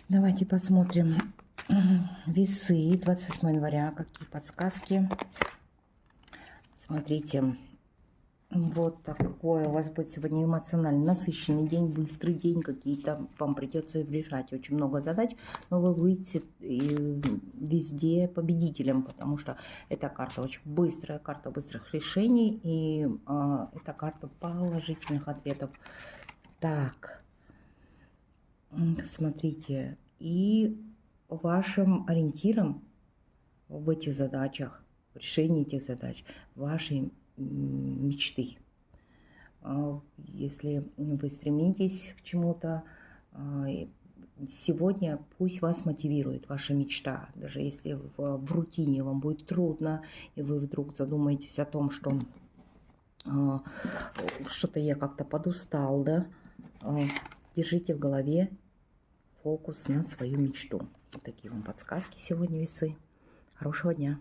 Давайте посмотрим весы 28 января. Какие подсказки. Смотрите. Вот такой у вас будет сегодня эмоционально насыщенный день, быстрый день. Какие-то вам придется решать очень много задач, но вы выйдете везде победителем, потому что эта карта очень быстрая, карта быстрых решений, и это карта положительных ответов. Так, смотрите, и вашим ориентиром в этих задачах, в решении этих задач, вашей мечты. Если вы стремитесь к чему-то, сегодня пусть вас мотивирует ваша мечта. Даже если в рутине вам будет трудно, и вы вдруг задумаетесь о том, что что-то я как-то подустал, да, держите в голове фокус на свою мечту. Вот такие вам подсказки сегодня, весы. Хорошего дня!